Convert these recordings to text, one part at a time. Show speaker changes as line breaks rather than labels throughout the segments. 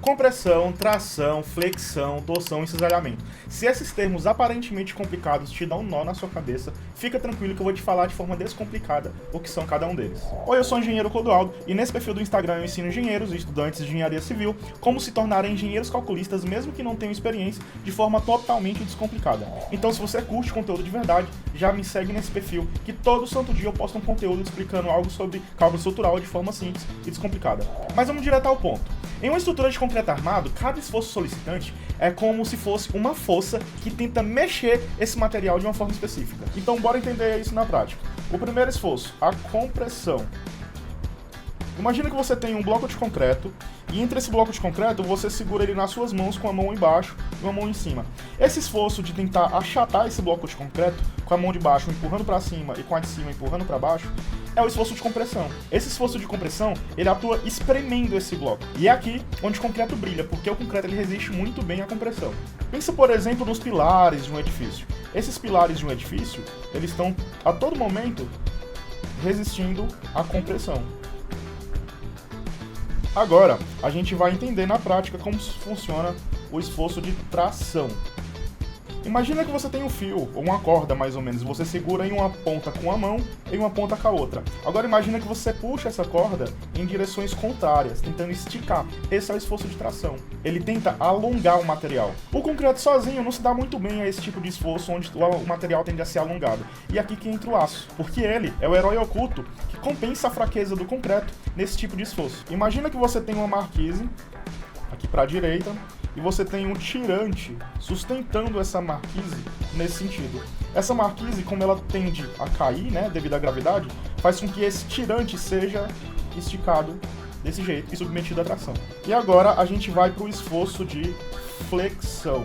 Compressão, tração, flexão, torção e cisalhamento. Se esses termos aparentemente complicados te dão um nó na sua cabeça, fica tranquilo que eu vou te falar de forma descomplicada o que são cada um deles. Oi, eu sou o engenheiro Clodoaldo e nesse perfil do Instagram eu ensino engenheiros e estudantes de engenharia civil como se tornarem engenheiros calculistas mesmo que não tenham experiência de forma totalmente descomplicada. Então se você curte conteúdo de verdade, já me segue nesse perfil que todo santo dia eu posto um conteúdo explicando algo sobre cálculo estrutural de forma simples e descomplicada. Mas vamos direto ao ponto. Em uma estrutura de concreto armado, cada esforço solicitante é como se fosse uma força que tenta mexer esse material de uma forma específica. Então bora entender isso na prática. O primeiro esforço, a compressão. Imagina que você tem um bloco de concreto e entre esse bloco de concreto você segura ele nas suas mãos com a mão embaixo e uma mão em cima. Esse esforço de tentar achatar esse bloco de concreto com a mão de baixo empurrando para cima e com a de cima empurrando para baixo é o esforço de compressão. Esse esforço de compressão ele atua espremendo esse bloco. E é aqui onde o concreto brilha, porque o concreto ele resiste muito bem à compressão. Pensa, por exemplo, nos pilares de um edifício. Esses pilares de um edifício eles estão a todo momento resistindo à compressão. Agora, a gente vai entender na prática como funciona o esforço de tração. Imagina que você tem um fio, ou uma corda mais ou menos, você segura em uma ponta com a mão e uma ponta com a outra. Agora imagina que você puxa essa corda em direções contrárias, tentando esticar. Esse é o esforço de tração. Ele tenta alongar o material. O concreto sozinho não se dá muito bem a esse tipo de esforço, onde o material tende a ser alongado. E aqui que entra o aço, porque ele é o herói oculto que compensa a fraqueza do concreto nesse tipo de esforço. Imagina que você tem uma marquise, aqui para a direita, e você tem um tirante sustentando essa marquise nesse sentido. Essa marquise, como ela tende a cair, né, devido à gravidade, faz com que esse tirante seja esticado desse jeito e submetido à tração. E agora a gente vai para o esforço de flexão.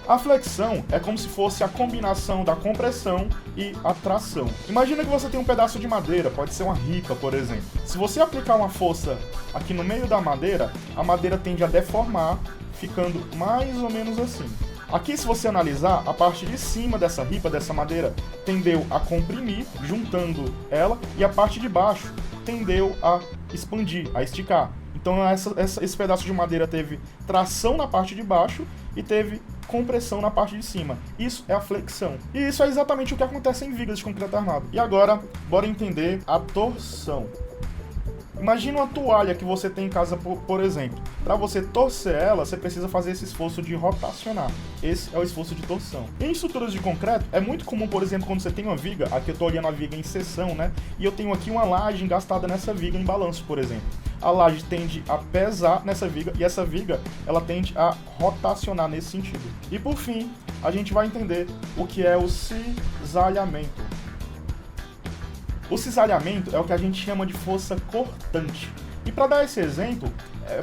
A flexão é como se fosse a combinação da compressão e a tração. Imagina que você tem um pedaço de madeira, pode ser uma ripa, por exemplo. Se você aplicar uma força aqui no meio da madeira, a madeira tende a deformar, ficando mais ou menos assim. Aqui, se você analisar, a parte de cima dessa ripa, dessa madeira, tendeu a comprimir, juntando ela, e a parte de baixo tendeu a expandir, a esticar. Então esse pedaço de madeira teve tração na parte de baixo e teve compressão na parte de cima. Isso é a flexão. E isso é exatamente o que acontece em vigas de concreto armado. E agora, bora entender a torção. Imagina uma toalha que você tem em casa, por exemplo. Para você torcer ela, você precisa fazer esse esforço de rotacionar. Esse é o esforço de torção. Em estruturas de concreto, é muito comum, por exemplo, quando você tem uma viga, aqui eu estou olhando a viga em seção, né? E eu tenho aqui uma laje engastada nessa viga em balanço, por exemplo. A laje tende a pesar nessa viga e essa viga, ela tende a rotacionar nesse sentido. E por fim, a gente vai entender o que é o cisalhamento. O cisalhamento é o que a gente chama de força cortante. E para dar esse exemplo,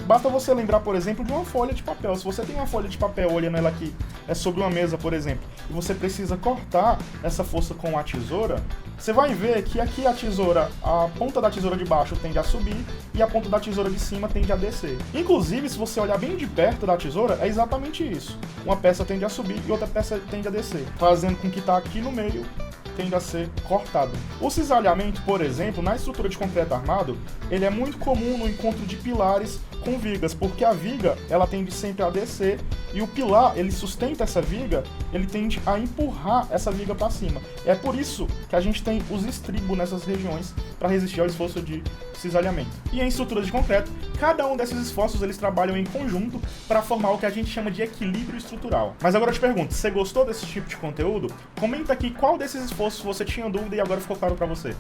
basta você lembrar, por exemplo, de uma folha de papel. Se você tem uma folha de papel olhando ela aqui, sobre uma mesa, por exemplo, e você precisa cortar essa força com a tesoura, você vai ver que aqui a tesoura, a ponta da tesoura de baixo tende a subir e a ponta da tesoura de cima tende a descer. Inclusive, se você olhar bem de perto da tesoura, é exatamente isso. Uma peça tende a subir e outra peça tende a descer, fazendo com que está aqui no meio tende a ser cortado. O cisalhamento, por exemplo, na estrutura de concreto armado, ele é muito comum no encontro de pilares com vigas, porque a viga, ela tende sempre a descer e o pilar, ele sustenta essa viga, ele tende a empurrar essa viga para cima. É por isso que a gente tem os estribos nessas regiões para resistir ao esforço de cisalhamento. E em estruturas de concreto, cada um desses esforços eles trabalham em conjunto para formar o que a gente chama de equilíbrio estrutural. Mas agora eu te pergunto, você gostou desse tipo de conteúdo? Comenta aqui qual desses esforços você tinha dúvida e agora ficou claro para você.